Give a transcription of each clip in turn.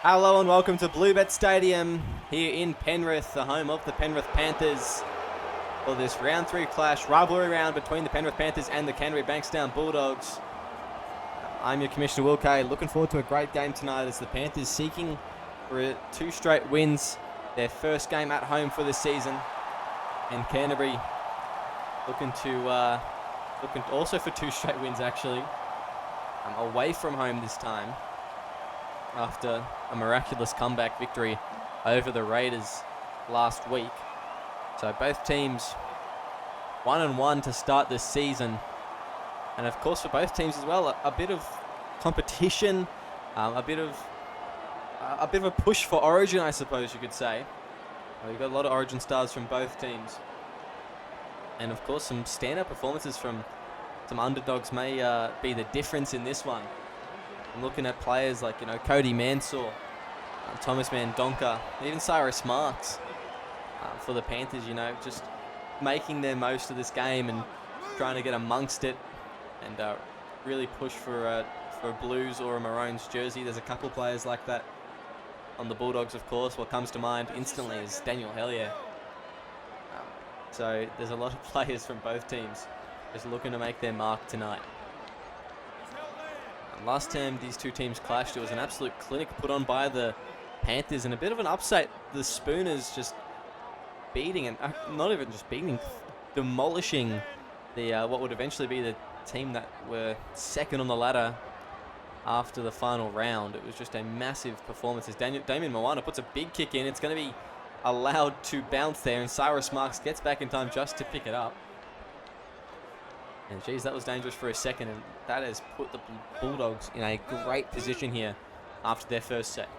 Hello and welcome to Bluebet Stadium here in Penrith, the home of the Penrith Panthers, for this round 3 clash, rivalry round between the Penrith Panthers and the Canterbury Bankstown Bulldogs. I'm your Commissioner Will Kay, looking forward to a great game tonight as the Panthers seeking for 2 straight wins, their first game at home for this season, and Canterbury looking also for 2 straight wins actually, away from home this time, after a miraculous comeback victory over the Raiders last week. So both teams 1-1 to start this season. And of course for both teams as well, a bit of competition, a bit of a push for Origin, I suppose you could say. We've got a lot of Origin stars from both teams. And of course some stand-up performances from some underdogs may be the difference in this one. I'm looking at players like, Cody Mansour, Thomas Mandonka, even Cyrus Marks for the Panthers, just making their most of this game and trying to get amongst it and really push for a Blues or a Maroons jersey. There's a couple players like that on the Bulldogs, of course. What comes to mind instantly is Daniel Hellier. So there's a lot of players from both teams just looking to make their mark tonight. Last time these two teams clashed, it was an absolute clinic put on by the Panthers and a bit of an upset. The Spooners just beating, and not even just beating, demolishing the what would eventually be the team that were second on the ladder after the final round. It was just a massive performance as Damien Moana puts a big kick in. It's going to be allowed to bounce there, and Cyrus Marks gets back in time just to pick it up. And geez, that was dangerous for a second, and that has put the Bulldogs in a great position here after their first set.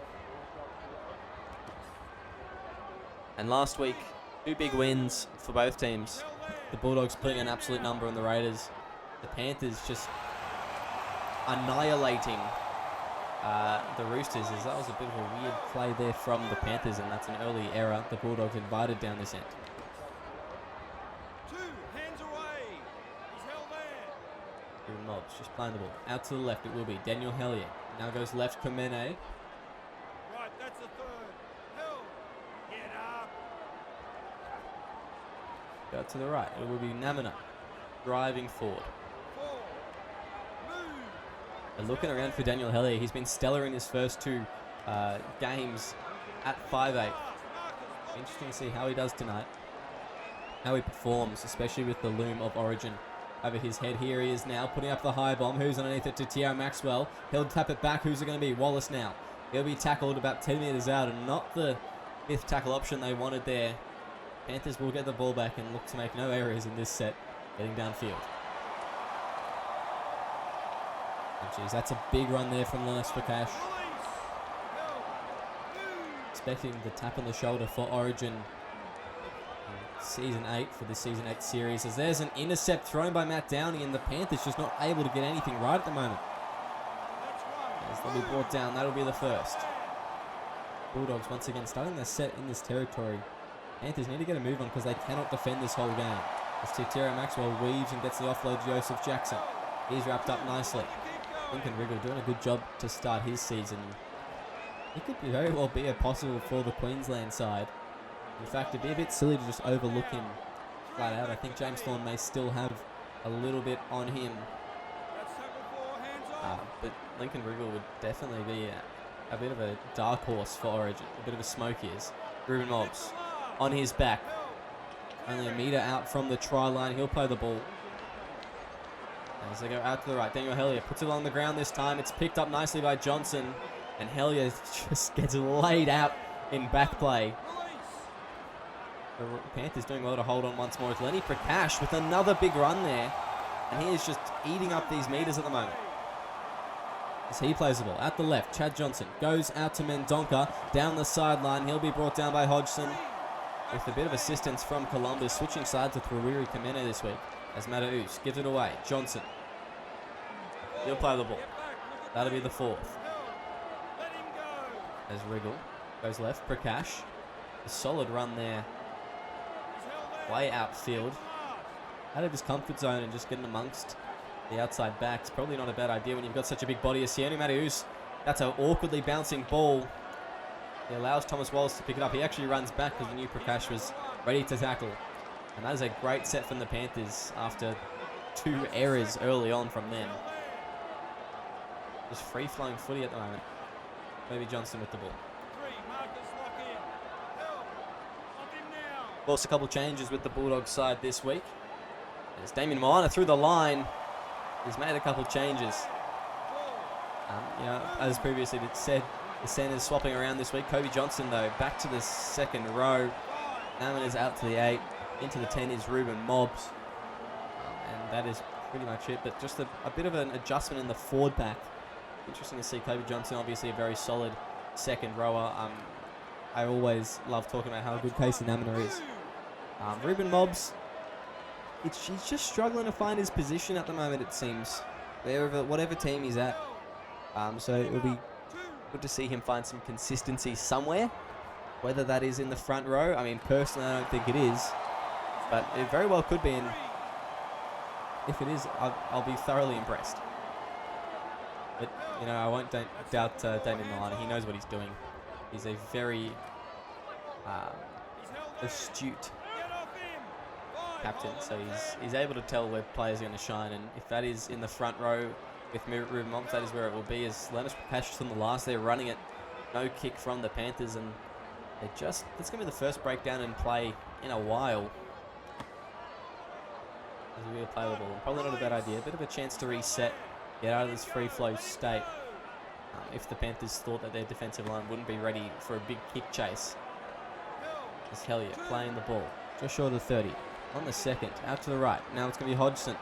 And last week, 2 big wins for both teams. The Bulldogs putting an absolute number on the Raiders. The Panthers just annihilating the Roosters, as that was a bit of a weird play there from the Panthers, and that's an early error the Bulldogs invited down this end. Mobs just playing the ball out to the left. It will be Daniel Hellier. Now goes left. Kamene. Right, that's the third. Hell, get up. Go to the right. It will be Namina driving forward. And looking around for Daniel Hellier. He's been stellar in his first 2 games at 5'8". Interesting to see how he does tonight. How he performs, especially with the loom of Origin over his head. Here he is now, putting up the high bomb. Who's underneath it to Tio Maxwell? He'll tap it back. Who's it going to be? Wallace now. He'll be tackled about 10 metres out, and not the 5th tackle option they wanted there. Panthers will get the ball back and look to make no errors in this set, getting downfield. And geez, that's a big run there from Linus Prakash. Expecting the tap on the shoulder for Origin. Season 8 for this Season 8 series, as there's an intercept thrown by Matt Downey, and the Panthers just not able to get anything right at the moment. As they'll be brought down, that'll be the first. Bulldogs once again starting their set in this territory. Panthers need to get a move on because they cannot defend this whole game. As Tio Maxwell weaves and gets the offload to Joseph Jackson. He's wrapped up nicely. Lincoln Wriggle doing a good job to start his season. It could very well be a possible for the Queensland side. In fact, it'd be a bit silly to just overlook him flat out. I think James Thorne may still have a little bit on him. But Lincoln Wriggle would definitely be a bit of a dark horse for Origin. A bit of a smoke is. Ruben Mobbs on his back. Only a metre out from the try line. He'll play the ball. As they go out to the right, Daniel Hellier puts it along the ground this time. It's picked up nicely by Johnson. And Hellier just gets laid out in back play. The Panthers doing well to hold on once more. It's Lenny Prakash with another big run there. And he is just eating up these meters at the moment. As he plays the ball at the left, Chad Johnson goes out to Mendonca down the sideline. He'll be brought down by Hodgson with a bit of assistance from Columbus, switching sides with Ruiri Kamene this week. As Mataus gives it away. Johnson. He'll play the ball. That'll be the 4th. As Wriggle goes left, Prakash. A solid run there. Way outfield. Out of his comfort zone and just getting amongst the outside backs. Probably not a bad idea when you've got such a big body as Sione Mataus. That's an awkwardly bouncing ball. He allows Thomas Wallace to pick it up. He actually runs back because he knew Prakash was ready to tackle. And that is a great set from the Panthers after 2 errors early on from them. Just free-flowing footy at the moment. Kobe Johnson with the ball. Of course, a couple changes with the Bulldogs side this week. There's Damien Moana through the line. He's made a couple changes. As previously said, the centers swapping around this week. Kobe Johnson, though, back to the second row. Naman is out to the 8. Into the 10 is Ruben Mobbs. And that is pretty much it. But just a bit of an adjustment in the forward pack. Interesting to see Kobe Johnson, obviously a very solid second rower. I always love talking about how good Casey Namina is. Ruben Mobbs, he's just struggling to find his position at the moment, it seems. Whatever team he's at. So it will be good to see him find some consistency somewhere. Whether that is in the front row, I mean, personally, I don't think it is. But it very well could be, and if it is, I'll be thoroughly impressed. But, I won't doubt Damien Milano. He knows what he's doing. He's a very astute captain, so he's able to tell where players are going to shine, and if that is in the front row with Ruben Mobbs, that is where it will be. As Leonard Prakash on the last, they're running it, no kick from the Panthers, and that's going to be the first breakdown in play in a while. As we play the ball, probably not a bad idea. A bit of a chance to reset, get out of this free flow state. If the Panthers thought that their defensive line wouldn't be ready for a big kick chase. As Hellier playing the ball, just short of 30. On the second, out to the right. Now it's going to be Hodgson.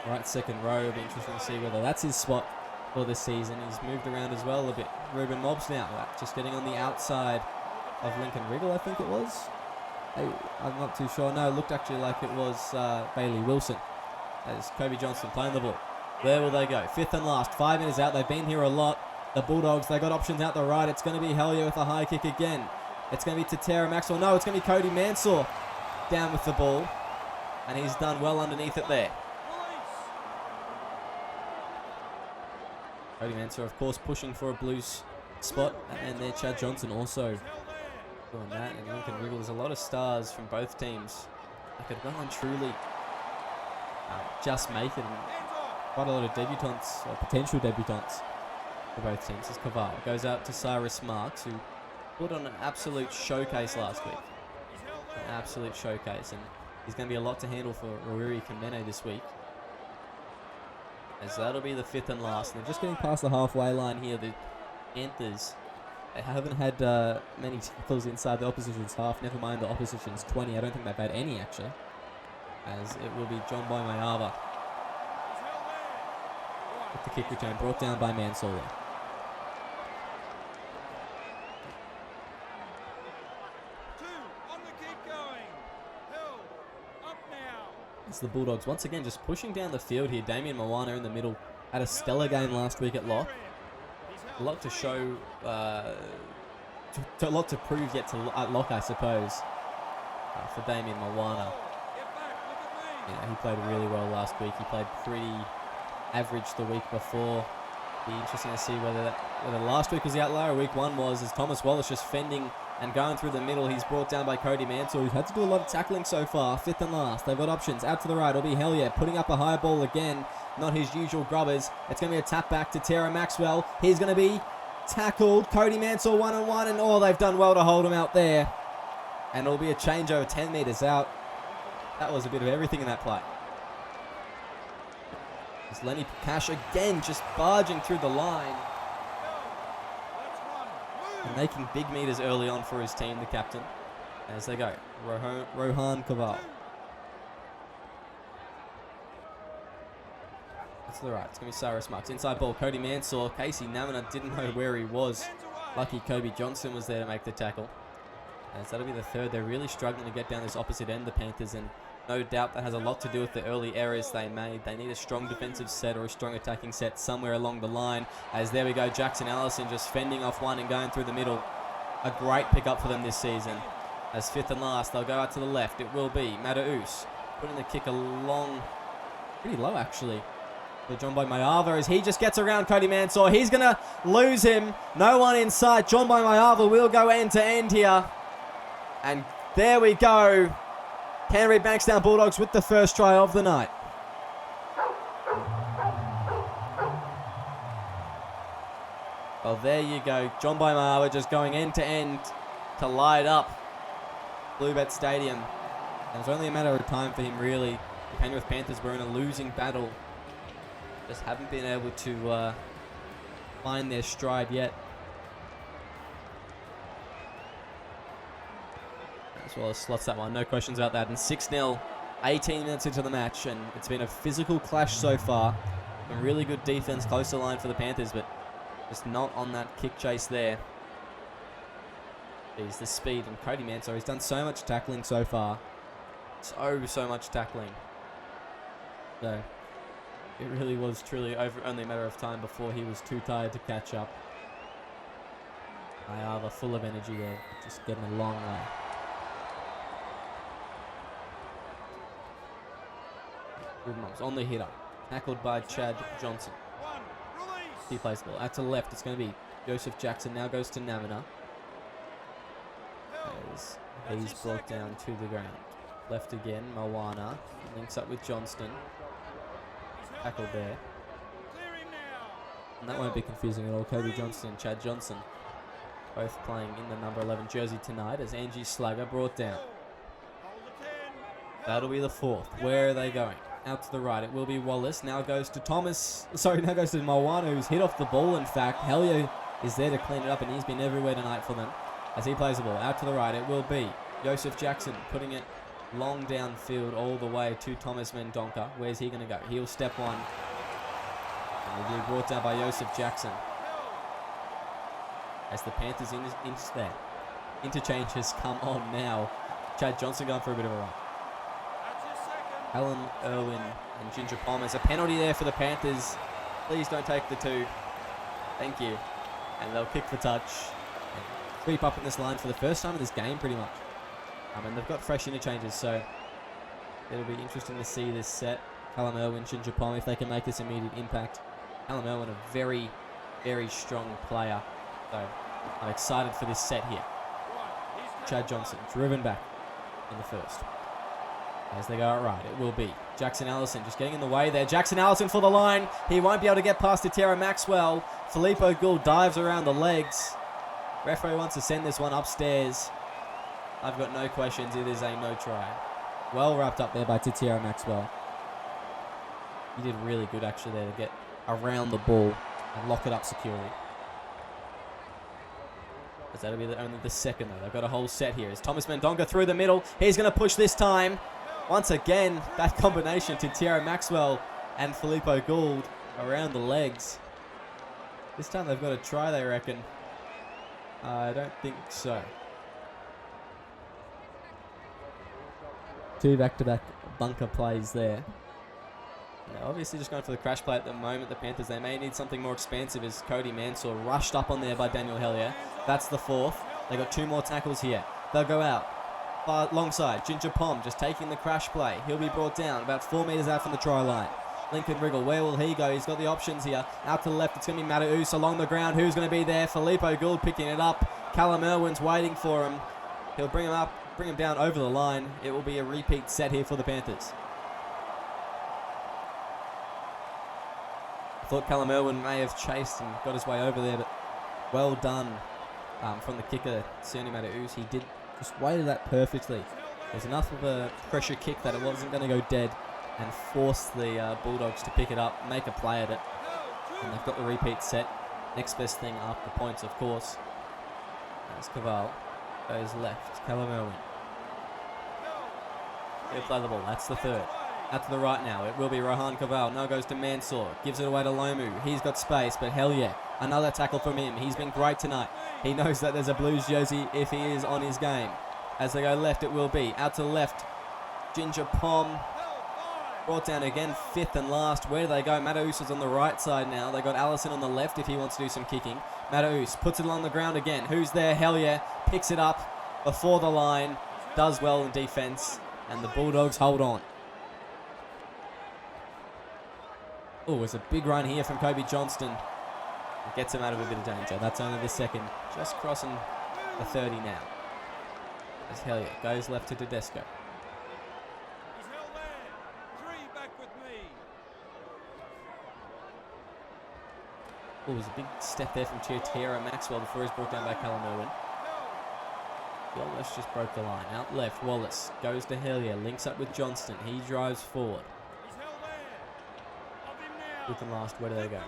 Right second row. It'll be interesting to see whether that's his spot for this season. He's moved around as well a bit. Ruben Mobbs now, just getting on the outside of Lincoln Wriggle, I think it was. I'm not too sure. No, it looked actually like it was Bailey Wilson. As Kobe Johnson playing the ball. Where will they go? 5th and last. 5 minutes out. They've been here a lot. The Bulldogs, they got options out the right. It's going to be Hellier with a high kick again. It's going to be Tatera Maxwell. No, it's going to be Cody Mansour down with the ball. And he's done well underneath it there. Cody Mansour, of course, pushing for a Blues spot. And there Chad Johnson also doing that. And Lincoln Wriggle, there's a lot of stars from both teams. They could well and truly just make it. And quite a lot of debutants, or potential debutants for both teams. As Kaval goes out to Cyrus Marks, who put on an absolute showcase last week. An absolute showcase. And he's going to be a lot to handle for Roriri Kamene this week. As that'll be the 5th and last. And they're just getting past the halfway line here. The Panthers, they haven't had many tackles inside the opposition's half. Never mind the opposition's 20. I don't think they've had any, actually. As it will be John Boy Mayava. With the kick return brought down by Mansour. It's the Bulldogs once again just pushing down the field here. Damien Moana in the middle. Had a stellar game last week at lock. A lot to show, a lot to prove yet at lock, I suppose, for Damien Moana. He played really well last week. He played pretty average the week before. Be interesting to see whether last week was the outlier or week 1 was, as Thomas Wallace just fending and going through the middle. He's brought down by Cody Mansour, who's had to do a lot of tackling so far. 5th and last. They've got options. Out to the right. It'll be Hellier putting up a high ball again. Not his usual grubbers. It's going to be a tap back to Tara Maxwell. He's going to be tackled. Cody Mansour 1-on-1, and they've done well to hold him out there. And it'll be a change over 10 metres out. That was a bit of everything in that play. It's Lenny Prakash again just barging through the line. And making big meters early on for his team, the captain. As they go. Rohan Kaval. That's to the right. It's going to be Cyrus Marks. Inside ball. Cody Mansour. Casey Namina didn't know where he was. Lucky Kobe Johnson was there to make the tackle. As that'll be the 3rd. They're really struggling to get down this opposite end, the Panthers. And no doubt that has a lot to do with the early errors they made. They need a strong defensive set or a strong attacking set somewhere along the line. As there we go, Jackson Allison just fending off one and going through the middle. A great pickup for them this season. As 5th and last, they'll go out to the left. It will be Madaus putting the kick along, pretty low actually. John by Mayava as he just gets around Cody Mansour. He's going to lose him. No one in sight. John by Mayava will go end to end here. And there we go. Canterbury Bankstown Bulldogs with the first try of the night. Well, there you go. John by Mayava just going end to end to light up Bluebet Stadium. It was only a matter of time for him, really. The Penrith Panthers were in a losing battle. Just haven't been able to find their stride yet. As well as slots that one, no questions about that. And 6-0, 18 minutes into the match, and it's been a physical clash so far. A really good defense close to line for the Panthers, but just not on that kick chase there. Jeez, the speed, and Cody Mansour, he's done so much tackling so far. So much tackling. So it really was truly only a matter of time before he was too tired to catch up. Ayala full of energy there, just getting a long way. On the hitter, tackled by Chad Johnson. He plays the ball. Out to the left, it's going to be Joseph Jackson. Now goes to Namina. As he's brought down to the ground. Left again, Moana. Links up with Johnston. Tackled there. And that won't be confusing at all. Kobe Johnston and Chad Johnson both playing in the number 11 jersey tonight as Angie Slugger brought down. That'll be the fourth. Where are they going? Out to the right, it will be Wallace. Now goes to now goes to Moana, who's hit off the ball, in fact. Helio is there to clean it up, and he's been everywhere tonight for them. As he plays the ball, out to the right, it will be Joseph Jackson, putting it long downfield all the way to Thomas Mendonca. Where's he going to go? He'll step one. And will be brought down by Joseph Jackson. As the Panthers interchange has come on now. Chad Johnson going for a bit of a run. Alan Irwin and Ginger Palmer. There's a penalty there for the Panthers. Please don't take the two. Thank you. And they'll kick for touch. And creep up in this line for the first time in this game, pretty much. And they've got fresh interchanges, so it'll be interesting to see this set. Callum Irwin, Ginger Palmer, if they can make this immediate impact. Callum Irwin, a very, very strong player. So I'm excited for this set here. Chad Johnson, driven back in the first. As they go out right, it will be Jackson Allison just getting in the way there. Jackson Allison for the line. He won't be able to get past Tara Maxwell. Filippo Gould dives around the legs. Referee wants to send this one upstairs. I've got no questions. It is a no try. Well wrapped up there by Tara Maxwell. He did really good actually there to get around the ball and lock it up securely. As that'll be only the second though. They've got a whole set here. As Thomas Mendonca through the middle. He's going to push this time. Once again, that combination to Tara Maxwell and Filippo Gould around the legs. This time they've got a try, they reckon. I don't think so. Two back-to-back bunker plays there. They're obviously just going for the crash play at the moment, the Panthers. They may need something more expansive as Cody Mansour rushed up on there by Daniel Hellier. That's the fourth. They got two more tackles here. They'll go out. Alongside Ginger Pom just taking the crash play. He'll be brought down about 4 meters out from the try line. Lincoln Wriggle, where will he go? He's got the options here. Out to the left, it's going to be Mataus along the ground. Who's going to be there? Filippo Gould picking it up. Callum Irwin's waiting for him. He'll bring him down over the line. It will be a repeat set here for the Panthers. I thought Callum Irwin may have chased and got his way over there, but well done from the kicker, Sione Mataus. He did just weighted that perfectly. There's enough of a pressure kick that it wasn't going to go dead and force the Bulldogs to pick it up, make a play at it. And they've got the repeat set. Next best thing after points, of course. As Caval goes left. Callum Irwin. He'll play the ball. That's the third. Out to the right now. It will be Rohan Caval. Now goes to Mansour. Gives it away to Lomu. He's got space, but hell yeah. Another tackle from him. He's been great tonight. He knows that there's a Blues jersey if he is on his game. As they go left, it will be. Out to the left. Ginger Pom. Brought down again, fifth and last. Where do they go? Mataus is on the right side now. They got Allison on the left if he wants to do some kicking. Mataus puts it along the ground again. Who's there? Hell yeah. Picks it up before the line. Does well in defense. And the Bulldogs hold on. Oh, it's a big run here from Kobe Johnston. It gets him out of a bit of danger. That's only the second. Just crossing the 30 now. As Hellier goes left to Tedesco. He's held there. 3 back with me. Oh, there's a big step there from Tierra Maxwell before he's brought down by Callum Irwin. Wallace just broke the line. Out left, Wallace goes to Hellier, links up with Johnston. He drives forward. He's held there. Of him now. With the last, where do they go?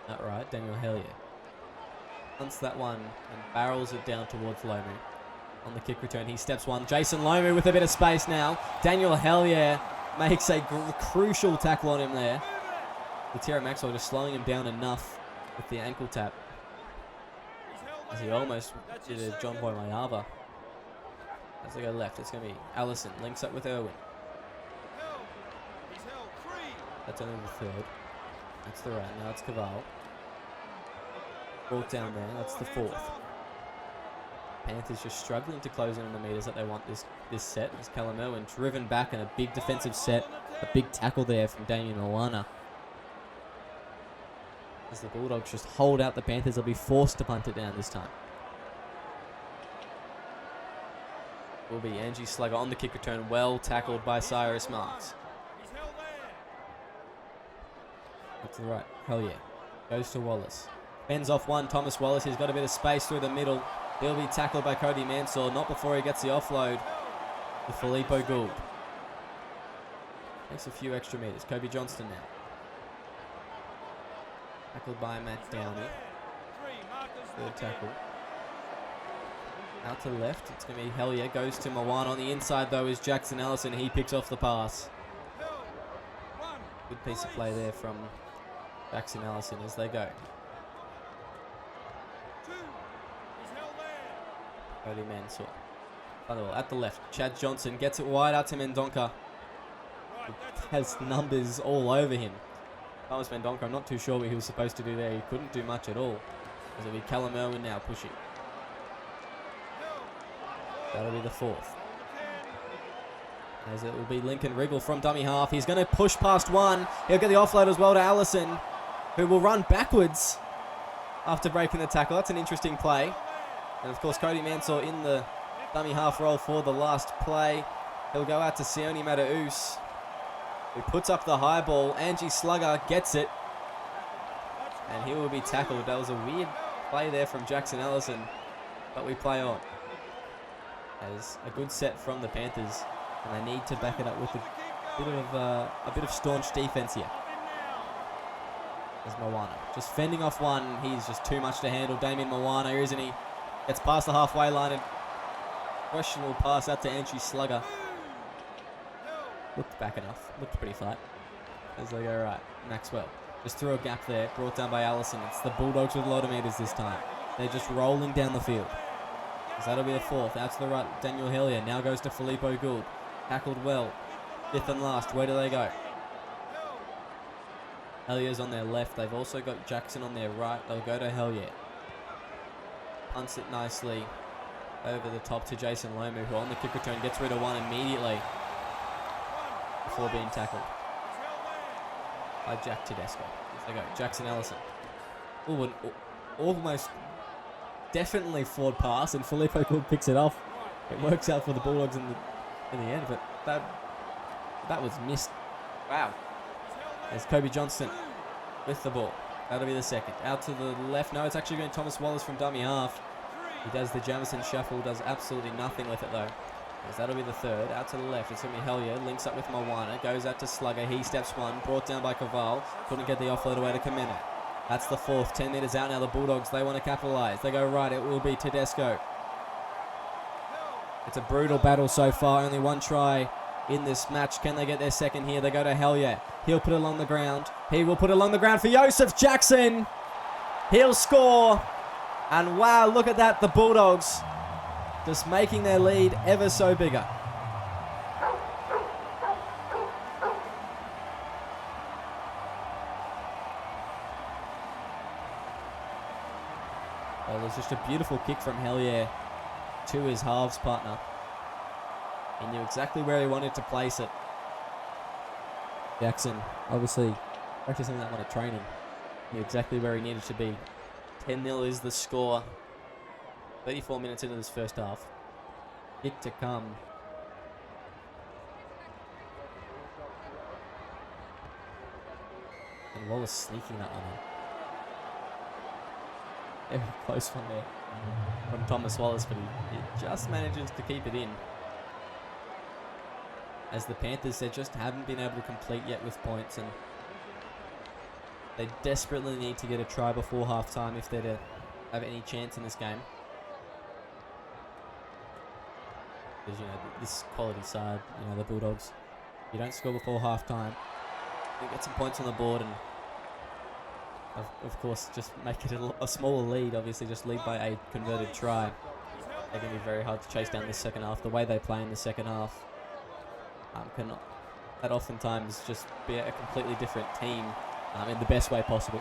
That right, Daniel Hellier. Hunts that one and barrels it down towards Lomu. On the kick return, he steps one. Jason Lomu with a bit of space now. Daniel Hellier makes a crucial tackle on him there. With Tierra Maxwell just slowing him down enough with the ankle tap. As he almost did a John Boy Mayava. As they go left, it's going to be Allison. Links up with Irwin. That's only the third. That's the right. Now it's Caval. Brought down there. That's the fourth. Panthers just struggling to close in on the meters that they want this set. As Callum Irwin driven back in a big defensive set. A big tackle there from Damien Moana. As the Bulldogs just hold out the Panthers, they'll be forced to punt it down this time. Will be Angie Slugger on the kick return. Well tackled by Cyrus Marks. To the right, Hellier goes to Wallace. Bends off one, Thomas Wallace. He's got a bit of space through the middle. He'll be tackled by Cody Mansour. Not before he gets the offload to Filippo Gould. Takes a few extra meters. Kobe Johnston now. Tackled by Matt Downey. Third tackle. Out to the left. It's going to be Hellier. Goes to Mawan. On the inside, though, is Jackson Allison. He picks off the pass. Good piece of play there from Jackson Allison as they go. Cody Mansour. At the left, Chad Johnson gets it wide out to Mendonca. Has numbers all over him. Thomas Mendonca, I'm not too sure what he was supposed to do there. He couldn't do much at all. As it'll be Callum Irwin now pushing. That'll be the fourth. As it will be Lincoln Wriggle from dummy half. He's going to push past one. He'll get the offload as well to Allison, who will run backwards after breaking the tackle. That's an interesting play. And of course, Cody Mansour in the dummy half role for the last play. He'll go out to Sione Mataus, who puts up the high ball. Angie Slugger gets it. And he will be tackled. That was a weird play there from Jackson Allison. But we play on. As a good set from the Panthers. And they need to back it up with a bit of staunch defense here. There's Moana. Just fending off one. He's just too much to handle. Damien Moana, isn't he? Gets past the halfway line and questionable pass out to Angie Slugger. Looked back enough. Looked pretty flat. As they go right. Maxwell. Just through a gap there. Brought down by Allison. It's the Bulldogs with a lot of meters this time. They're just rolling down the field. So that'll be the fourth. Out to the right. Daniel Hellier. Now goes to Filippo Gould. Tackled well. Fifth and last. Where do they go? Hellier's on their left. They've also got Jackson on their right. They'll go to Hellier. Punts it nicely over the top to Jason Lomu, who on the kick return gets rid of one immediately before being tackled by Jack Tedesco. There they go. Jackson Allison. Oh, an almost definitely forward pass, and Filippo Gould picks it off. It works out for the Bulldogs in the end, but that was missed. Wow. There's Kobe Johnston with the ball. That'll be the second. Out to the left. No, it's actually going to Thomas Wallace from dummy half. He does the Jamison shuffle, does absolutely nothing with it though. As that'll be the third. Out to the left, it's going to be Hellier. Links up with Moana. Goes out to Slugger. He steps one. Brought down by Caval. Couldn't get the offload away to Kamena. That's the fourth. 10 metres out now. The Bulldogs, they want to capitalise. They go right. It will be Tedesco. It's a brutal battle so far. Only one try in this match. Can they get their second here? They go to Hellier. He'll put it along the ground. He will put it along the ground for Joseph Jackson. He'll score. And wow, look at that. The Bulldogs just making their lead ever so bigger. Well, there's just a beautiful kick from Hellier to his halves partner. He knew exactly where he wanted to place it. Jackson, obviously, practicing that one at training. Knew exactly where he needed to be. 10-0 is the score. 34 minutes into this first half. Kick to come. And Wallace sneaking that one in. Very close one there from Thomas Wallace, but he just manages to keep it in. As the Panthers, they just haven't been able to complete yet with points, and they desperately need to get a try before half-time if they're to have any chance in this game. Because, you know, this quality side, you know, the Bulldogs, you don't score before half-time, you get some points on the board, and of course just make it a smaller lead. Obviously just lead by a converted try. They're going to be very hard to chase down this second half. The way they play in the second half can that oftentimes just be a completely different team in the best way possible.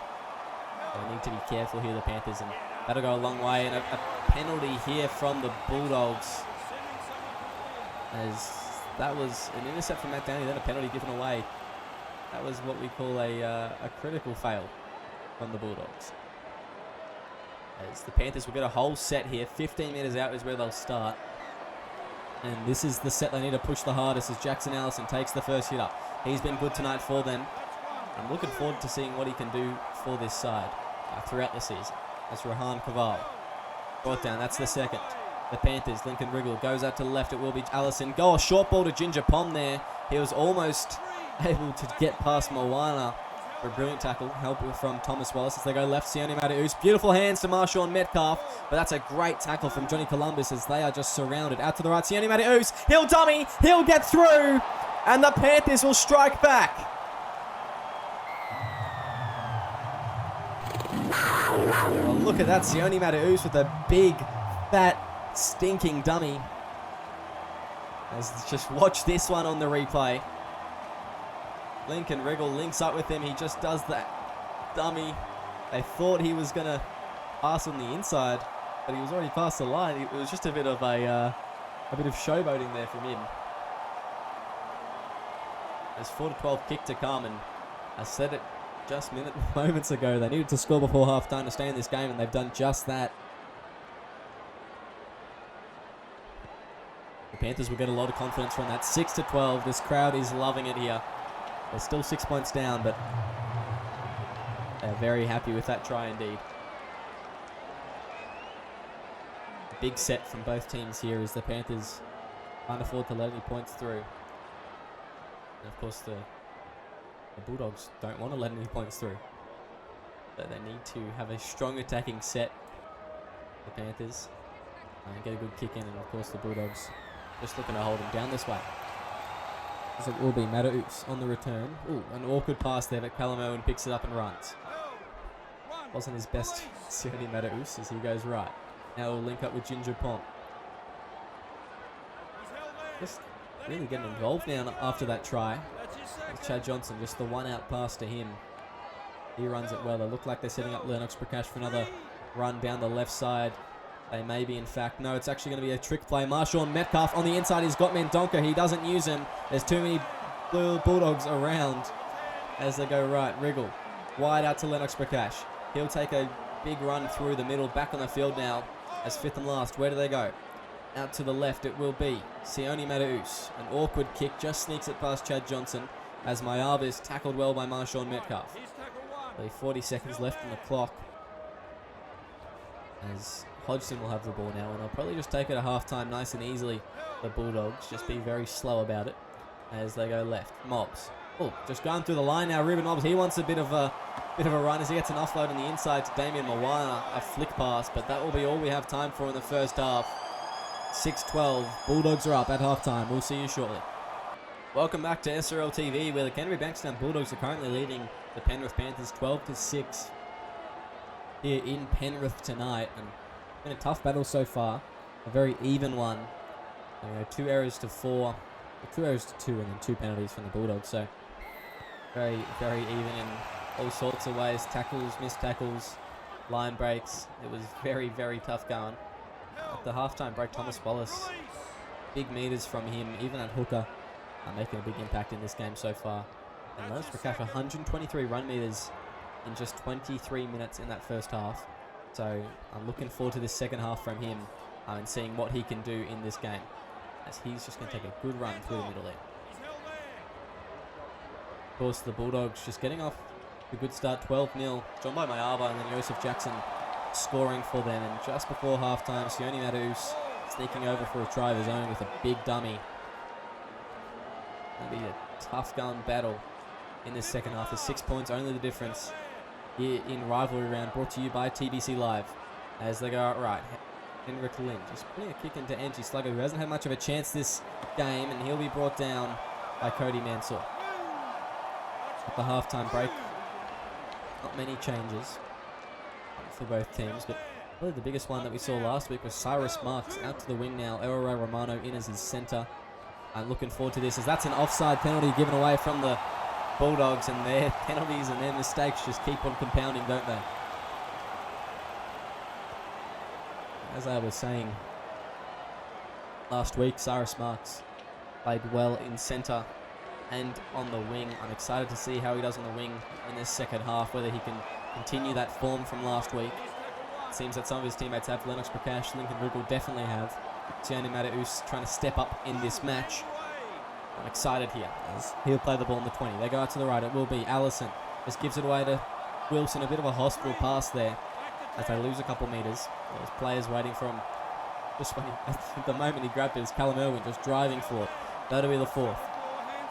They need to be careful here, the Panthers, and that'll go a long way. And a penalty here from the Bulldogs, as that was an intercept from Matt Downey, then a penalty given away. That was what we call a critical fail from the Bulldogs. As the Panthers will get a whole set here. 15 metres out is where they'll start. And this is the set they need to push the hardest, as Jackson Allison takes the first hit up. He's been good tonight for them. I'm looking forward to seeing what he can do for this side throughout the season. That's Rahan Kaval. Brought down, that's the second. The Panthers, Lincoln Wriggle goes out to the left. It will be Allison. Go a short ball to Ginger Pom there. He was almost able to get past Moana for a brilliant tackle. Help from Thomas Wallace as they go left. Sione Mataus. Beautiful hands to Marshawn Metcalf. But that's a great tackle from Johnny Columbus as they are just surrounded. Out to the right. Sione Mataus. He'll dummy. He'll get through. And the Panthers will strike back. Well, look at that. Sione Mataus with a big, fat, stinking dummy. Let's just watch this one on the replay. Lincoln Wriggle links up with him. He just does that dummy. They thought he was going to pass on the inside, but he was already past the line. It was just a bit of showboating there from him. There's 4-12 kick to come, and I said it just moments ago. They needed to score before half-time to stay in this game, and they've done just that. The Panthers will get a lot of confidence from that. 6-12. This crowd is loving it here. They're still 6 points down, but they're very happy with that try indeed. A big set from both teams here as the Panthers can't afford to let any points through. And of course the Bulldogs don't want to let any points through. But they need to have a strong attacking set, the Panthers, and get a good kick in. And of course the Bulldogs just looking to hold them down this way. As it will be Mataus on the return. Ooh, an awkward pass there, but Callum Owen picks it up and runs. Wasn't his best, Sione Mataus, as he goes right. Now we'll link up with Ginger Pom. Just really getting involved now after that try. Chad Johnson, just the one out pass to him. He runs it well. They look like they're setting up Lennox Prakash for another run down the left side. They may be, in fact. No, it's actually going to be a trick play. Marshawn Metcalf on the inside. He's got Mendonca. He doesn't use him. There's too many Bulldogs around as they go right. Wriggle. Wide out to Lennox Prakash. He'll take a big run through the middle. Back on the field now as fifth and last. Where do they go? Out to the left it will be Sione Mataus. An awkward kick. Just sneaks it past Chad Johnson as Mayab is tackled well by Marshawn Metcalf. Only 40 seconds left on the clock. As Hodgson will have the ball now, and they'll probably just take it at halftime nice and easily. The Bulldogs just be very slow about it as they go left. Mobbs. Oh, just going through the line now. Ruben Mobbs. He wants a bit of a run as he gets an offload on the inside to Damien Moana. A flick pass, but that will be all we have time for in the first half. 6-12. Bulldogs are up at halftime. We'll see you shortly. Welcome back to SRL TV, where the Canterbury Bankstown Bulldogs are currently leading the Penrith Panthers 12-6 here in Penrith tonight. And been a tough battle so far, a very even one. 2 errors to 4, 2 errors to 2, and then 2 penalties from the Bulldogs. So very, very even in all sorts of ways. Tackles, missed tackles, line breaks. It was very, very tough going. At the halftime break, Thomas Wallace, big meters from him, even at hooker, making a big impact in this game so far. And Lois Prakash, 123 run meters in just 23 minutes in that first half. So I'm looking forward to this second half from him and seeing what he can do in this game, as he's just going to take a good run through the middle there. Of course, the Bulldogs just getting off a good start, 12-0. John by Mayava and then Joseph Jackson scoring for them. And just before halftime, Sione Mataus sneaking over for a try of his own with a big dummy. It'll be a tough gun battle in this second half. There's 6 points, only the difference here in rivalry round, brought to you by TBC Live. As they go out right, Henrik Lind just putting a kick into Angie Slugger, who hasn't had much of a chance this game, and he'll be brought down by Cody Mansour. At the halftime break, not many changes for both teams, but probably the biggest one that we saw last week was Cyrus Marks out to the wing now. Elroy Romano in as his centre. I'm looking forward to this, as that's an offside penalty given away from the Bulldogs, and their penalties and their mistakes just keep on compounding, don't they? As I was saying last week, Cyrus Marks played well in centre and on the wing. I'm excited to see how he does on the wing in this second half, whether he can continue that form from last week. It seems that some of his teammates have. Lennox Prakash, Lincoln Riggle definitely have. Sione Mataus trying to step up in this match. I'm excited here as he'll play the ball in the 20. They go out to the right. It will be Allison. Just gives it away to Wilson. A bit of a hospital pass there as they lose a couple metres. There's players waiting for him. Just when at the moment he grabbed it, it's Callum Irwin just driving for it. That'll be the fourth.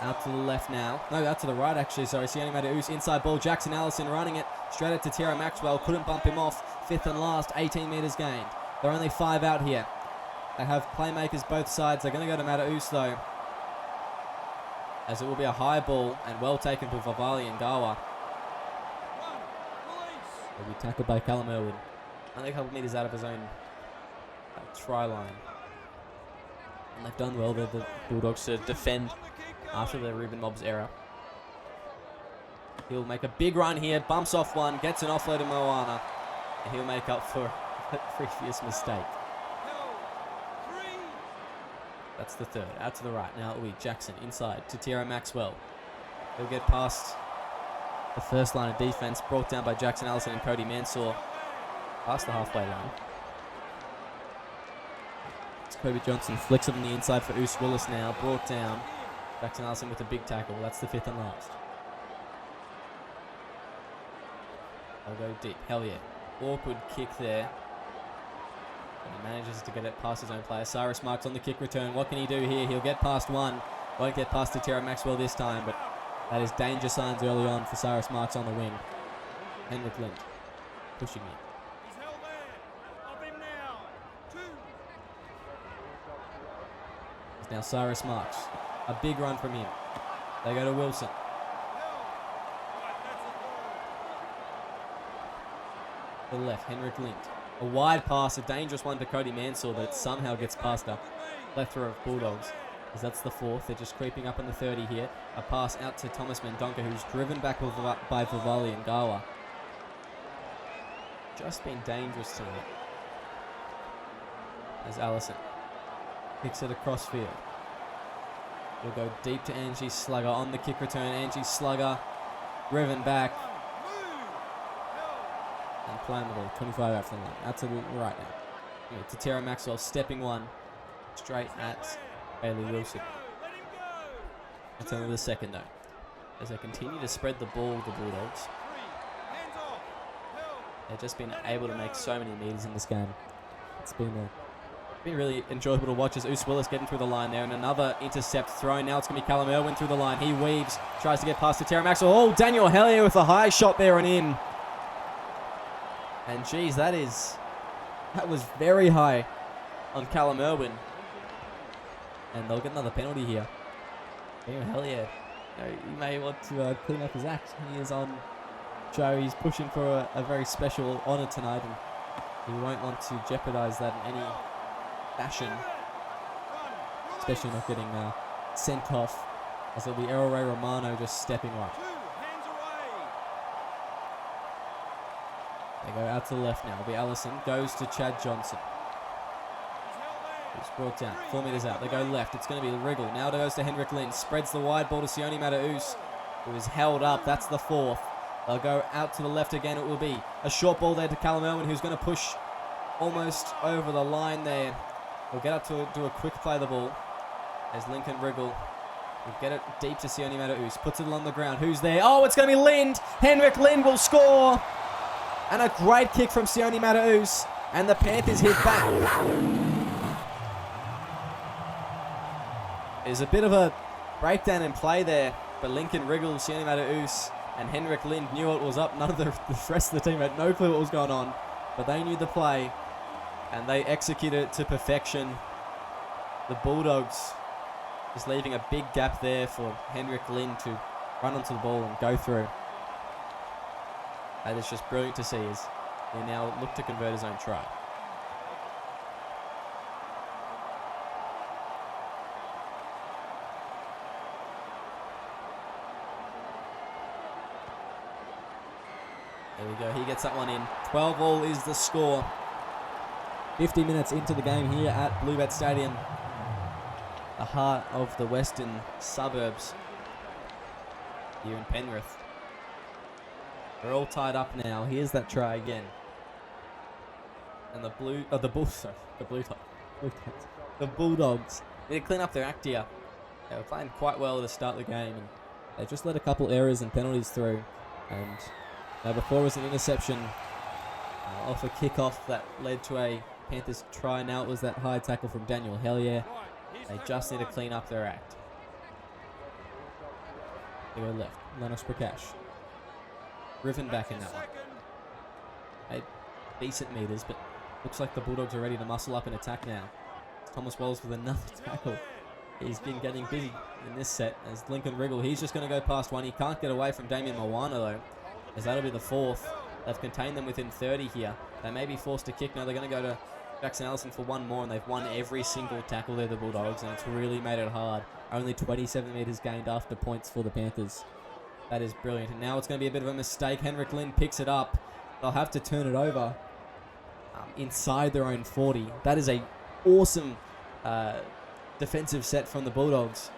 Out to the left now. No, out to the right actually. Sorry, Sione Mataus inside ball. Jackson Allison running it straight out to Tierra Maxwell. Couldn't bump him off. Fifth and last. 18 metres gained. They're only 5 out here. They have playmakers both sides. They're going to go to Mataus though, as it will be a high ball and well taken for Vavali and Gawa. Will be tackled by Callum Irwin. Only a couple metres out of his own try line. And they've done well, the Bulldogs, to defend after the Ruben Mobbs error. He'll make a big run here, bumps off one, gets an offload to Moana, and he'll make up for a previous mistake. That's the third. Out to the right. Now it'll be Jackson inside to Tierra Maxwell. He'll get past the first line of defense, brought down by Jackson Allison and Cody Mansour. Past the halfway line. It's Kobe Johnson. Flicks it on the inside for Oos Willis now. Brought down. Jackson Allison with a big tackle. That's the fifth and last. I'll go deep. Hell yeah. Awkward kick there. And he manages to get it past his own player. Cyrus Marks on the kick return. What can he do here? He'll get past one. Won't get past to Tierra Maxwell this time, but that is danger signs early on for Cyrus Marks on the wing. Henrik Lind pushing in. He's held there. Up him now. 2. It's now Cyrus Marks. A big run from him. They go to Wilson. To the left, Henrik Lind. A wide pass, a dangerous one to Cody Mansour that somehow gets past a plethora of Bulldogs. As that's the fourth. They're just creeping up in the 30 here. A pass out to Thomas Mendonca, who's driven back by Vivali and Gawa. Just been dangerous tonight. As Allison kicks it across field. He'll go deep to Angie Slugger on the kick return. Angie Slugger driven back. And playing the ball, 25 out from the line. Out to the right now. Anyway, to Tierra Maxwell, stepping one straight at Bailey Wilson. That's only the second though. As they continue to spread the ball, the Bulldogs. They've just been able to make so many metres in this game. It's been really enjoyable to watch as Oos Willis getting through the line there. And another intercept throw. Now it's going to be Callum Irwin through the line. He weaves, tries to get past to Tierra Maxwell. Oh, Daniel Hellier with a high shot there and in. And geez, that was very high on Callum Irwin. And they'll get another penalty here. Daniel Hellier, you may want to clean up his act. He is on Joe. He's pushing for a very special honour tonight, and he won't want to jeopardise that in any fashion. Especially not getting sent off, as it'll be Elroy Romano just stepping right. They go out to the left now. It'll be Allison. Goes to Chad Johnson. He's brought down. 4 metres out. They go left. It's going to be the Wriggle. Now it goes to Henrik Lind. Spreads the wide ball to Sione Mataus. It was held up. That's the fourth. They'll go out to the left again. It will be a short ball there to Callum Irwin, who's going to push almost over the line there. He'll get up to do a quick play of the ball. There's Lincoln Wriggle. He'll get it deep to Sione Mataus. Puts it along the ground. Who's there? Oh, it's going to be Lind. Henrik Lind will score. And a great kick from Sione Mataus. And the Panthers hit back. There's a bit of a breakdown in play there. But Lincoln Wriggle, Sione Mataus, and Henrik Lind knew what was up. None of the rest of the team had no clue what was going on. But they knew the play. And they executed it to perfection. The Bulldogs just leaving a big gap there for Henrik Lind to run onto the ball and go through. That is just brilliant to see as he now look to convert his own try. There we go. He gets that one in. 12-all is the score. 50 minutes into the game here at Bluebet Stadium. The heart of the western suburbs here in Penrith. We're all tied up now. Here's that try again. And the Bulldogs need to clean up their act here. They were playing quite well to start the game, and they just let a couple errors and penalties through. And before was an interception off a kickoff that led to a Panthers try. Now it was that high tackle from Daniel Hellier. They just need to clean up their act. They go left. Lenos Prakash. Riven back in that one. 8 decent meters, but looks like the Bulldogs are ready to muscle up and attack now. Thomas Wallace with another tackle. He's been getting busy in this set as Lincoln Wriggle. He's just going to go past one. He can't get away from Damien Moana though, as that'll be the fourth. They've contained them within 30 here. They may be forced to kick. Now they're going to go to Jackson Allison for one more, and they've won every single tackle there, the Bulldogs, and it's really made it hard. Only 27 metres gained after points for the Panthers. That is brilliant. And now it's going to be a bit of a mistake. Henrik Lind picks it up. They'll have to turn it over inside their own 40. That is a awesome defensive set from the Bulldogs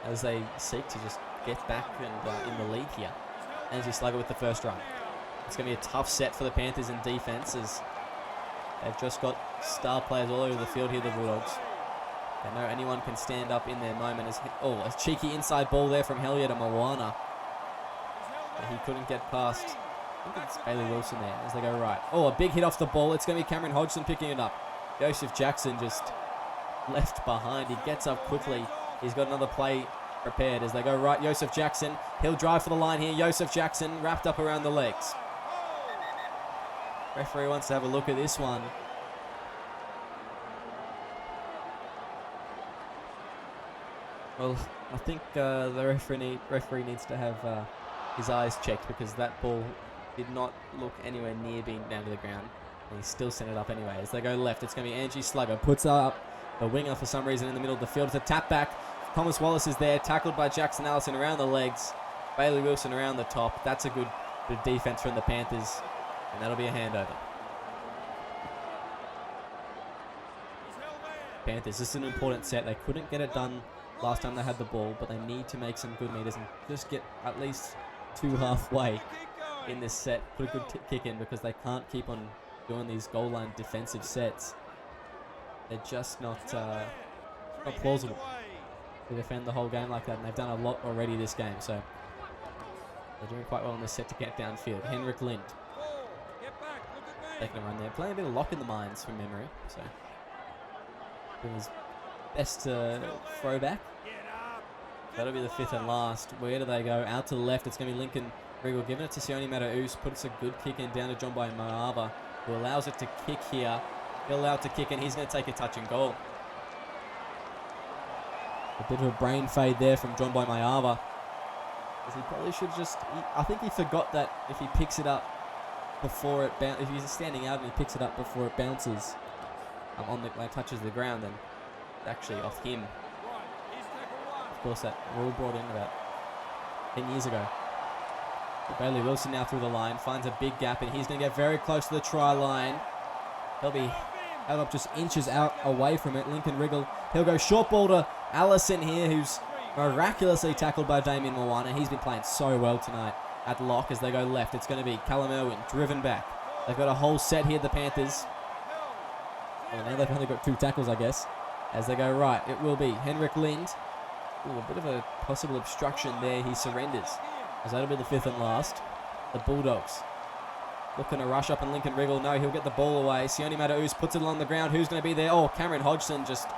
as they seek to just get back and in the lead here. Angie Slugger with the first run. It's going to be a tough set for the Panthers in defense as they've just got star players all over the field here, the Bulldogs. They know anyone can stand up in their moment. A cheeky inside ball there from Hellier to Moana. But he couldn't get past. I think it's Bailey Wilson there as they go right. Oh, a big hit off the ball. It's going to be Cameron Hodgson picking it up. Joseph Jackson just left behind. He gets up quickly. He's got another play prepared as they go right. Joseph Jackson. He'll drive for the line here. Joseph Jackson wrapped up around the legs. Referee wants to have a look at this one. Well, I think the referee needs to have his eyes checked because that ball did not look anywhere near being down to the ground. And he still sent it up anyway. As they go left, it's going to be Angie Slugger. Puts up the winger for some reason in the middle of the field. It's a tap back. Thomas Wallace is there. Tackled by Jackson Allison around the legs. Bailey Wilson around the top. That's a good defense from the Panthers. And that'll be a handover. Panthers, this is an important set. They couldn't get it done last time they had the ball, but they need to make some good meters and just get at least 2 halfway in this set. Put a good kick in because they can't keep on doing these goal line defensive sets. They're just not plausible to defend the whole game like that, and they've done a lot already this game, so they're doing quite well in this set to get downfield. Henrik Lind taking a run there, playing a bit of lock in the mines from memory, so it was best throwback. That'll be the 5th and last. Where do they go? Out to the left. It's going to be Lincoln Wriggle giving it to Sione Mataus. Puts a good kick in down to John Boy Moava, who allows it to kick here. He'll allow it to kick in. He's going to take a touch and goal. A bit of a brain fade there from John Boy Moava. As he probably should just... I think he forgot that if he picks it up before it if he's standing out and he picks it up before it bounces when it touches the ground, then it's actually off him. Of course, that rule brought in about 10 years ago. Bailey Wilson now through the line, finds a big gap, and he's going to get very close to the try line. He'll be held up just inches out away from it. Lincoln Wriggle. He'll go short ball to Allison here, who's Miraculously tackled by Damien Moana. He's been playing so well tonight at lock as they go left. It's going to be Callum Irwin driven back. They've got a whole set here, the Panthers. Well, now they've only got 2 tackles, I guess. As they go right, it will be Henrik Lind. Ooh, a bit of a possible obstruction there. He surrenders. As that'll be the 5th and last. The Bulldogs looking to rush up and Lincoln Wriggle. No, he'll get the ball away. Sione Mataus puts it along the ground. Who's going to be there? Oh, Cameron Hodgson just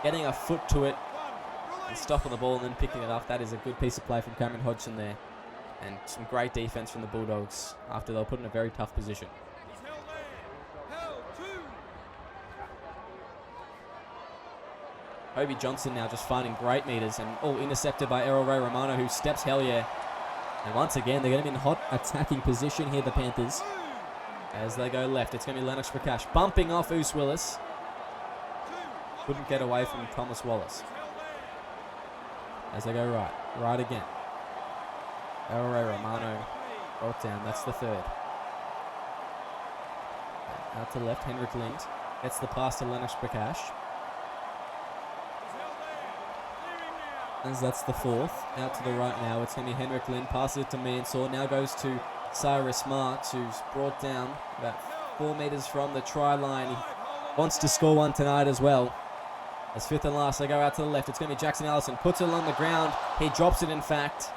getting a foot to it and stopping the ball and then picking it up. That is a good piece of play from Cameron Hodgson there. And some great defense from the Bulldogs after they were put in a very tough position. Hobie Johnson now just finding great meters and all intercepted by Errol Ray Romano, who steps hell yeah. And once again, they're going to be in hot attacking position here, the Panthers. As they go left, it's going to be Lennox Prakash bumping off Oos Willis. Couldn't get away from Thomas Wallace. As they go right, right again. Errol Ray Romano brought down, that's the 3rd. Out to left, Henrik Lind gets the pass to Lennox Prakash. As that's the 4th. Out to the right now. It's going to be Henrik Lind. Passes it to Mansour. Now goes to Cyrus Marks, who's brought down about 4 meters from the try line. He wants to score one tonight as well. As 5th and last, they go out to the left. It's going to be Jackson Allison. Puts it along the ground. He drops it, in fact.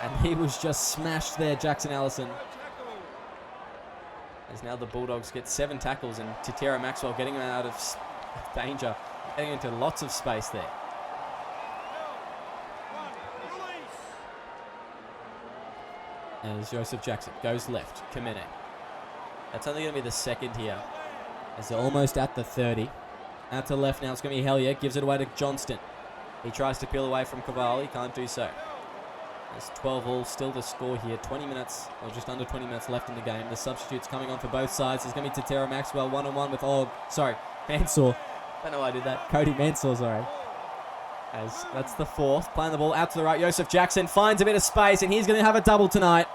And he was just smashed there, Jackson Allison. As now the Bulldogs get 7 tackles and Titera Maxwell getting him out of danger. Getting into lots of space there. As Joseph Jackson goes left, Kamene. That's only going to be the 2nd here. As they're almost at the 30. Out to the left now, it's going to be Hellier. Gives it away to Johnston. He tries to peel away from Cavalli, can't do so. There's 12 all still to score here. 20 minutes, or just under 20 minutes left in the game. The substitutes coming on for both sides. There's going to be Titera Maxwell, one-on-one with, Mansour. Don't know why I did that. Cody Mansour, sorry. As that's the 4th. Playing the ball out to the right. Joseph Jackson finds a bit of space, and he's going to have a double tonight.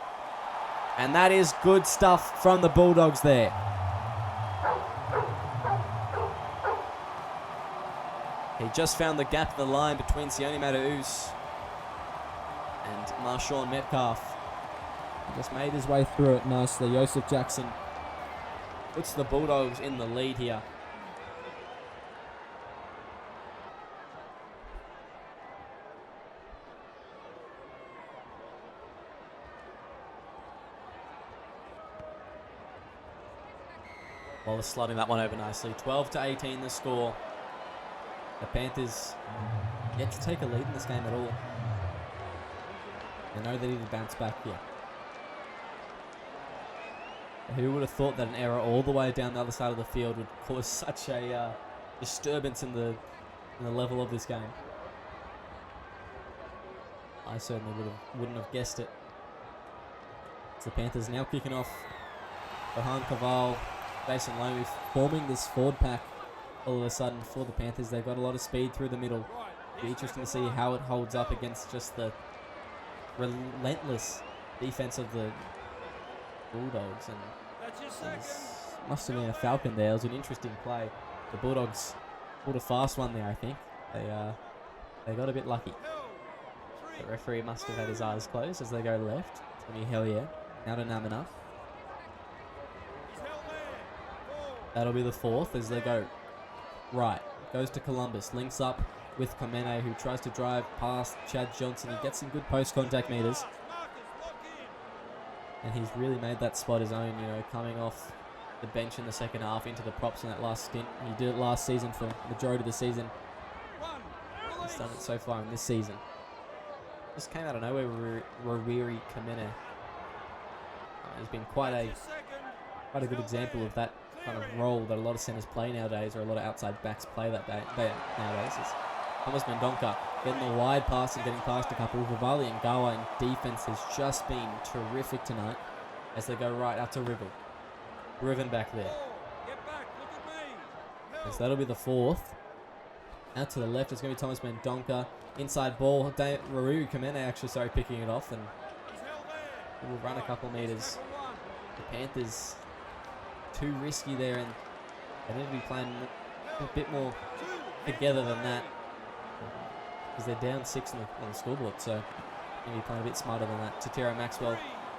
And that is good stuff from the Bulldogs there. He just found the gap in the line between Sione Mataus and Marshawn Metcalf. He just made his way through it nicely. Joseph Jackson puts the Bulldogs in the lead here. Wallace slotting that one over nicely. 12-18 the score. The Panthers yet to take a lead in this game at all. They know they need to bounce back here. Who would have thought that an error all the way down the other side of the field would cause such a disturbance in the level of this game? I certainly wouldn't have guessed it. It's the Panthers now kicking off behind Caval. Jason Lowe forming this forward pack all of a sudden for the Panthers. They've got a lot of speed through the middle. It'll be interesting to see how it holds up against just the relentless defense of the Bulldogs. And must have been a Falcon there. It was an interesting play. The Bulldogs pulled a fast one there, I think. They got a bit lucky. The referee must have had his eyes closed as they go left. It's going to be Hellier. Now to Namina. That'll be the 4th as they go right. Goes to Columbus. Links up with Kamene, who tries to drive past Chad Johnson. He gets some good post-contact meters. And he's really made that spot his own, coming off the bench in the second half into the props in that last stint. He did it last season for the majority of the season. He's done it so far in this season. Just came out of nowhere with Rawiri Kamene. He's been quite a good example of that kind of role that a lot of centers play nowadays, or a lot of outside backs play that nowadays. It's Thomas Mendonca getting the wide pass and getting past a couple. Vivali and Gawa in defense has just been terrific tonight as they go right out to Riven. Riven back there. As that'll be the 4th. Out to the left, it's going to be Thomas Mendonca. Inside ball, Ruru Kamene picking it off, and it will run a couple meters. The Panthers too risky there, and they need to be playing a bit more together than that. because they're down 6 on the scoreboard. So maybe playing a bit smarter than that. Tatira Maxwell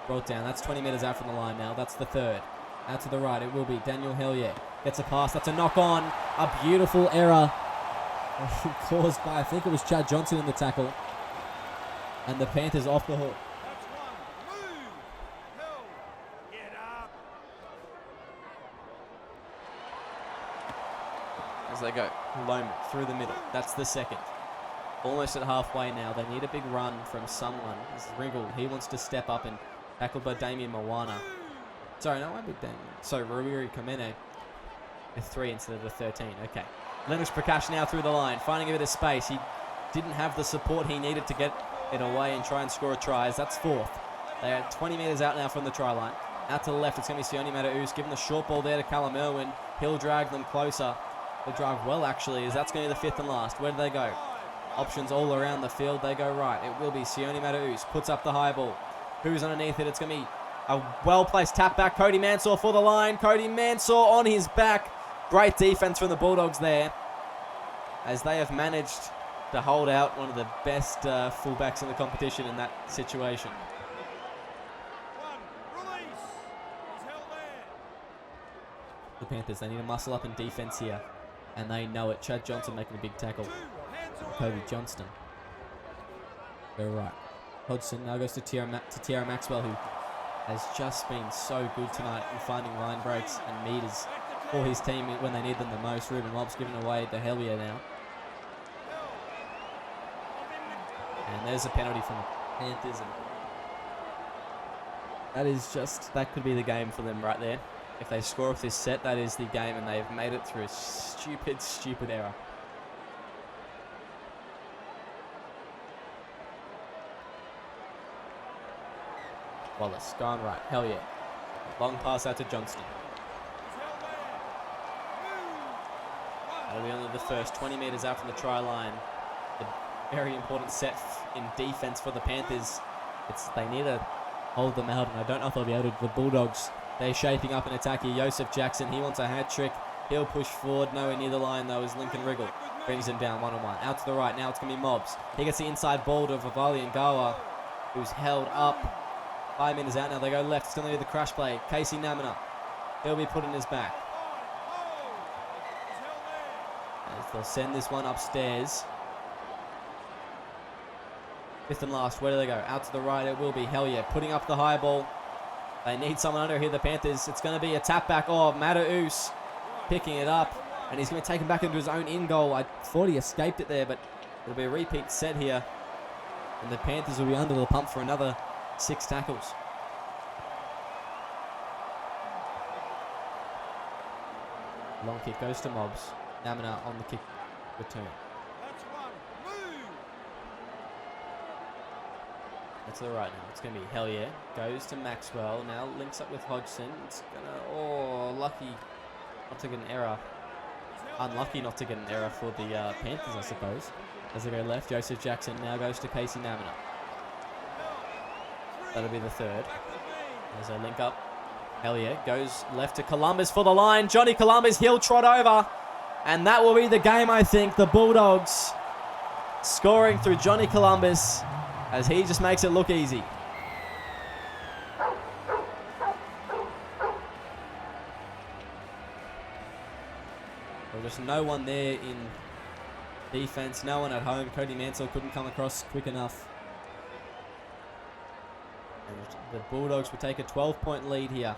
brought down. That's 20 metres out from the line now. That's the third. Out to the right, it will be Daniel Hellier. Gets a pass. That's a knock on. A beautiful error caused by, I think it was Chad Johnson in the tackle. And the Panthers off the hook. That's one. Move. Hill. Get up. As they go. Loman through the middle. That's the second. Almost at halfway now. They need a big run from someone. This is Wriggle. He wants to step up and tackled by Damien Moana. Sorry, no, I big Damien. So Ruiri Kamene with 3 instead of the 13. Okay. Lennox Prakash now through the line, finding a bit of space. He didn't have the support he needed to get it away and try and score a try. As that's 4th. They are 20 metres out now from the try line. Out to the left, it's going to be Sione Mataus. Giving the short ball there to Callum Irwin. He'll drag them closer. They drive well, actually, as that's going to be the 5th and last. Where do they go? Options all around the field. They go right. It will be Sione Mataus. Puts up the high ball. Who's underneath it? It's going to be a well-placed tap back. Cody Mansour for the line. Cody Mansour on his back. Great defense from the Bulldogs there, as they have managed to hold out one of the best fullbacks in the competition in that situation. One. Release. He's held there. The Panthers, they need to muscle up in defense here. And they know it. Chad Johnson making a big tackle. 2. Hands away. Kobe Johnston. They're right. Hodgson now goes to Tiara Maxwell, who has just been so good tonight in finding line breaks and meters for his team when they need them the most. Ruben Lobb's giving away to Hellier now. And there's a penalty from the Panthers. And that is just, that could be the game for them right there. If they score off this set, that is the game, and they've made it through a stupid, stupid error. Wallace, gone right. Hell yeah. Long pass out to Johnston. That'll be only the first 20 metres out from the try line. The very important set in defence for the Panthers. They need to hold them out, and I don't know if they'll be able to. The Bulldogs, they're shaping up an attack here. Joseph Jackson, he wants a hat trick. He'll push forward. Nowhere near the line, though, is Lincoln Wriggle. Brings him down one-on-one. Out to the right. Now it's going to be Mobs. He gets the inside ball to Vivali Ngawa, who's held up. 5 minutes out now. They go left. It's going to be the crash play. Casey Namina. He'll be put in his back. As they'll send this one upstairs. 5th and last. Where do they go? Out to the right. It will be Hellier putting up the high ball. They need someone under here, the Panthers. It's going to be a tap back. Oh, Mataus picking it up. And he's going to take him back into his own in goal. I thought he escaped it there, but it'll be a repeat set here. And the Panthers will be under the pump for another 6 tackles. Long kick goes to Mobs. Namina on the kick return. That's one. Move. That's to the right now. It's going to be Hellier. Goes to Maxwell. Now links up with Hodgson. It's going to... Oh, lucky not to get an error. Unlucky not to get an error for the Panthers, I suppose. As they go left, Joseph Jackson now goes to Casey Namina. That'll be the 3rd. As they link up. Hellier goes left to Columbus for the line. Johnny Columbus, he'll trot over. And that will be the game, I think. The Bulldogs scoring through Johnny Columbus as he just makes it look easy. Well, just no one there in defense. No one at home. Cody Mansell couldn't come across quick enough. And the Bulldogs will take a 12-point lead here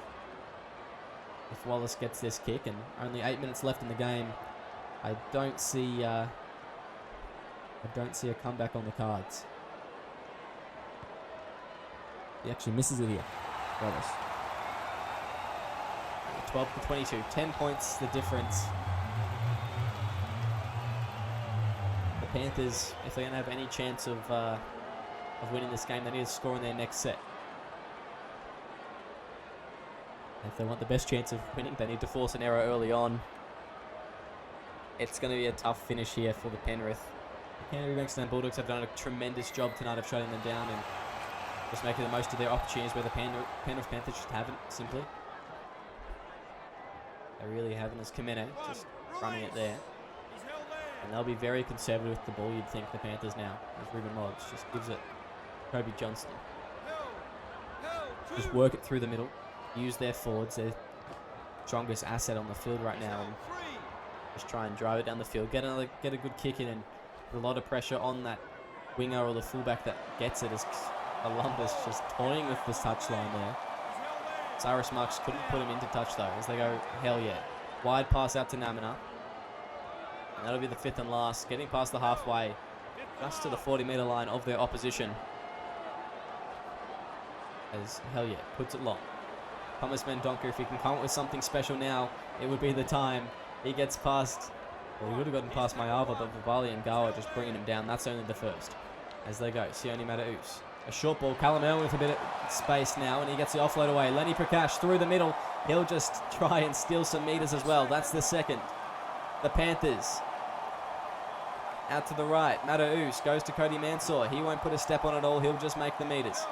if Wallace gets this kick, and only 8 minutes left in the game. I don't see a comeback on the cards. He actually misses it here. Wallace. 12 to 22. 10 points the difference. The Panthers, if they're going to have any chance of winning this game, they need to score in their next set. If they want the best chance of winning, they need to force an error early on. It's going to be a tough finish here for the Penrith. The Canterbury Bankstown Bulldogs have done a tremendous job tonight of shutting them down and just making the most of their opportunities where the Penrith Panthers just haven't, simply. They really haven't, as Kamene just running it there. And they'll be very conservative with the ball, you'd think, the Panthers now. As Ruben Moggs just gives it Kobe Johnston. Just work it through the middle. Use their forwards, their strongest asset on the field right now. And just try and drive it down the field. Get a good kick in and put a lot of pressure on that winger or the fullback that gets it, as Columbus just toying with this touchline there. Cyrus Marks couldn't put him into touch though, as they go, hell yeah. Wide pass out to Namina. And that'll be the 5th and last, getting past the halfway, just to the 40-metre line of their opposition. As hell yeah, puts it long. Thomas Mendonca, if he can come up with something special now, it would be the time. He gets past, well, he would have gotten past Mayava, but Vivali and Gawa just bringing him down. That's only the first. As they go, Sione Mataus. A short ball, Callum Irwin with a bit of space now, and he gets the offload away. Lenny Prakash through the middle. He'll just try and steal some meters as well. That's the second. The Panthers. Out to the right. Mataus goes to Cody Mansour. He won't put a step on it all. He'll just make the meters.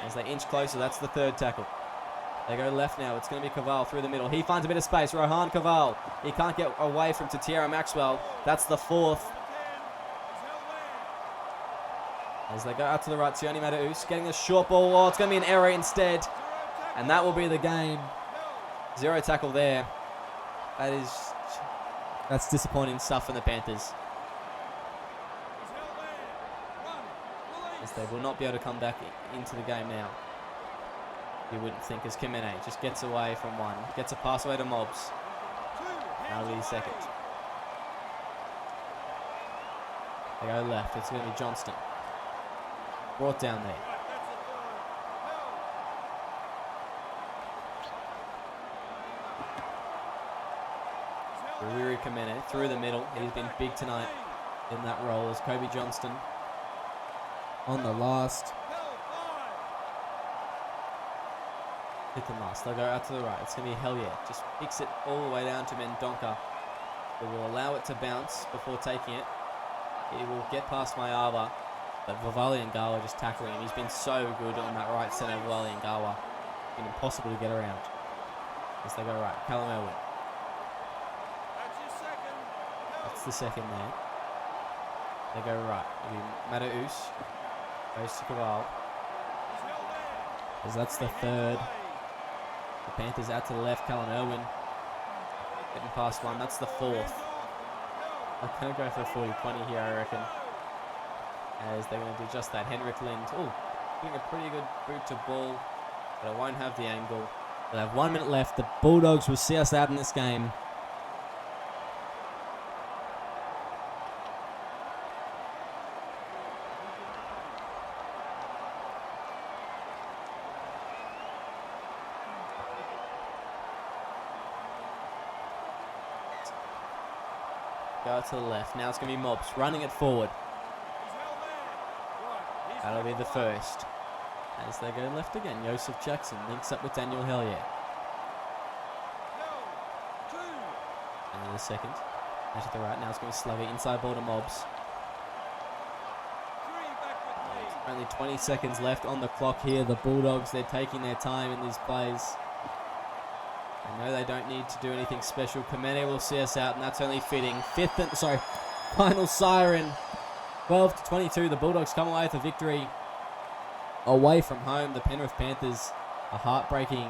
As they inch closer, that's the 3rd tackle. They go left now. It's going to be Caval through the middle. He finds a bit of space. Rohan Caval. He can't get away from Tatiera Maxwell. That's the 4th. As they go out to the right, Sione Mataus getting a short ball. Oh, it's going to be an error instead. And that will be the game. 0 tackle there. That's disappointing stuff from the Panthers. As they will not be able to come back into the game now. You wouldn't think, as Kimene just gets away from one. Gets a pass away to Mobs. That'll be his 2nd. They go left. It's going to be Johnston. Brought down there. Riri Kamene through the middle. He's been big tonight in that role as Kobe Johnston on the last. 5th and last. They'll go out to the right. It's going to be hell yeah. Just kicks it all the way down to Mendonca. It will allow it to bounce before taking it. He will get past Mayava. But Vivali and Gawa just tackling him. He's been so good on that right centre, Vivali and Gawa. Been impossible to get around. As they go right. Callum Irwin. That's the 2nd there. They go right. It'll be Mataus. Goes to Caval. As that's the 3rd. The Panthers out to the left. Callum Irwin. Getting past one. That's the 4th. I'm going to go for a 40-20 here, I reckon. As they're going to do just that. Henrik Lind. Oh, doing a pretty good boot to ball. But it won't have the angle. They'll have 1 minute left. The Bulldogs will see us out in this game. Go to the left. Now it's going to be Mobs running it forward. That'll be the 1st. As they go left again, Joseph Jackson links up with Daniel Hellier. And then the 2nd. Out to the right. Now it's going to be Slugger. Inside ball to Mobs. Only 20 seconds left on the clock here. The Bulldogs, they're taking their time in these plays. I know they don't need to do anything special. Kamene will see us out, and that's only fitting. Final siren. 12-22. The Bulldogs come away with a victory away from home. The Penrith Panthers, a heartbreaking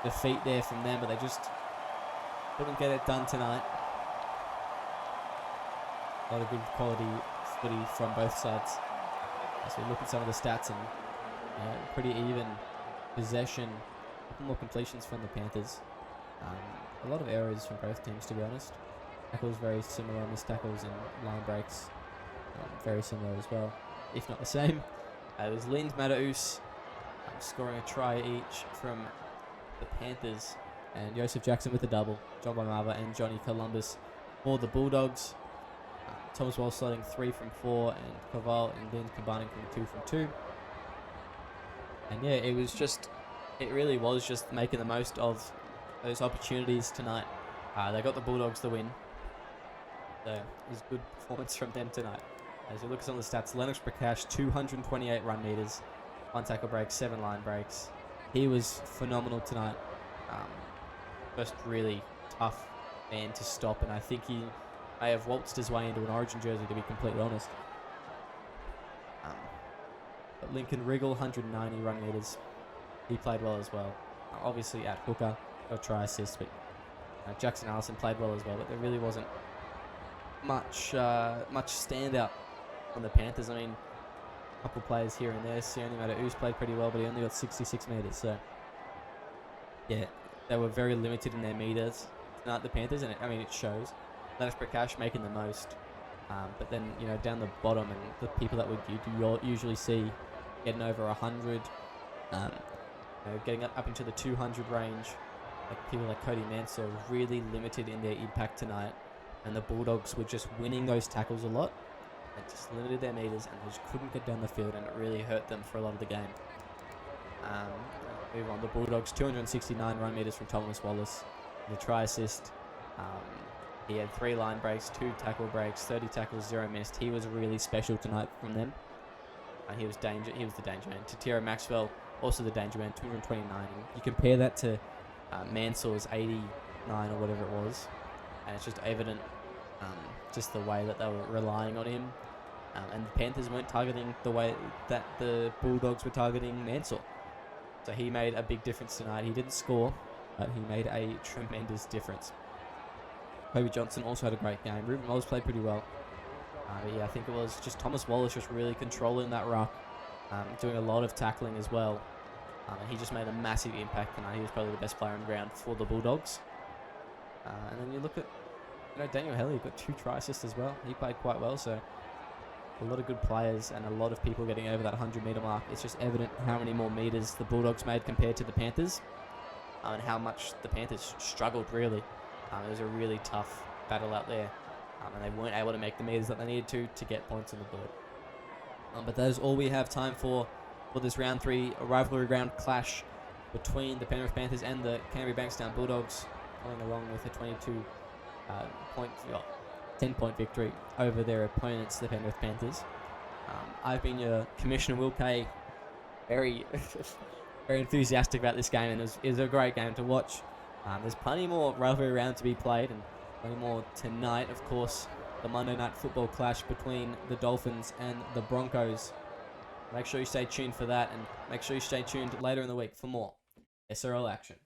defeat there from them, but they just couldn't get it done tonight. A lot of good quality footy from both sides. As we look at some of the stats, and pretty even possession. A couple more completions from the Panthers. A lot of errors from both teams, to be honest. Tackles very similar, missed tackles and line breaks very similar as well, if not the same. It was Lind Mataus scoring a try each from the Panthers, and Joseph Jackson with the double, John Bomava and Johnny Columbus for the Bulldogs. Thomas Wall slotting 3 from 4, and Caval and Lind combining from 2 from 2. And yeah, it really was just making the most of those opportunities tonight. They got the Bulldogs the win. So it was a good performance from them tonight. As we look at some of the stats, Lennox Prakash, 228 run meters, 1 tackle break, 7 line breaks. He was phenomenal tonight. Just really tough man to stop, and I think may have waltzed his way into an Origin jersey, to be completely honest. But Lincoln Wriggle, 190 run meters. He played well as well. Obviously at hooker, got a try assist, but Jackson Allison played well as well. But there really wasn't much standout on the Panthers. I mean, a couple players here and there. Sione Mata-Us played pretty well, but he only got 66 meters. So yeah, they were very limited in their meters tonight, the Panthers, and it shows. Lenis Prakash making the most. But then, down the bottom, and the people that you usually see getting over 100, getting up into the 200 range, like people like Cody Mansour, really limited in their impact tonight. And the Bulldogs were just winning those tackles a lot. They just limited their meters, and they just couldn't get down the field, and it really hurt them for a lot of the game. Move on. The Bulldogs, 269 run meters from Thomas Wallace, the try assist. He had 3 line breaks, 2 tackle breaks, 30 tackles, 0 missed. He was really special tonight from them. He was the danger man. Tatira Maxwell, also the danger man, 229. And you compare that to Mansour's 89 or whatever it was, and it's just evident just the way that they were relying on him. And the Panthers weren't targeting the way that the Bulldogs were targeting Mansour. So he made a big difference tonight. He didn't score, but he made a tremendous difference. Kobe Johnson also had a great game. Ruben Wallace played pretty well. But yeah, I think it was just Thomas Wallace just really controlling that ruck, doing a lot of tackling as well. And he just made a massive impact tonight. He was probably the best player on the ground for the Bulldogs. And then you look at Daniel Helly got 2 try assists as well. He played quite well, so a lot of good players and a lot of people getting over that 100-meter mark. It's just evident how many more meters the Bulldogs made compared to the Panthers, and how much the Panthers struggled, really. It was a really tough battle out there, and they weren't able to make the meters that they needed to get points on the board. But that is all we have time for this round 3 rivalry round clash between the Penrith Panthers and the Canterbury Bankstown Bulldogs, going along with a 10-point victory over their opponents, the Penrith Panthers. I've been your Commissioner Will Kay, very very enthusiastic about this game, and it was a great game to watch. There's plenty more rivalry round to be played, and plenty more tonight. Of course, the Monday Night Football clash between the Dolphins and the Broncos. Make sure you stay tuned for that, and make sure you stay tuned later in the week for more SRL action.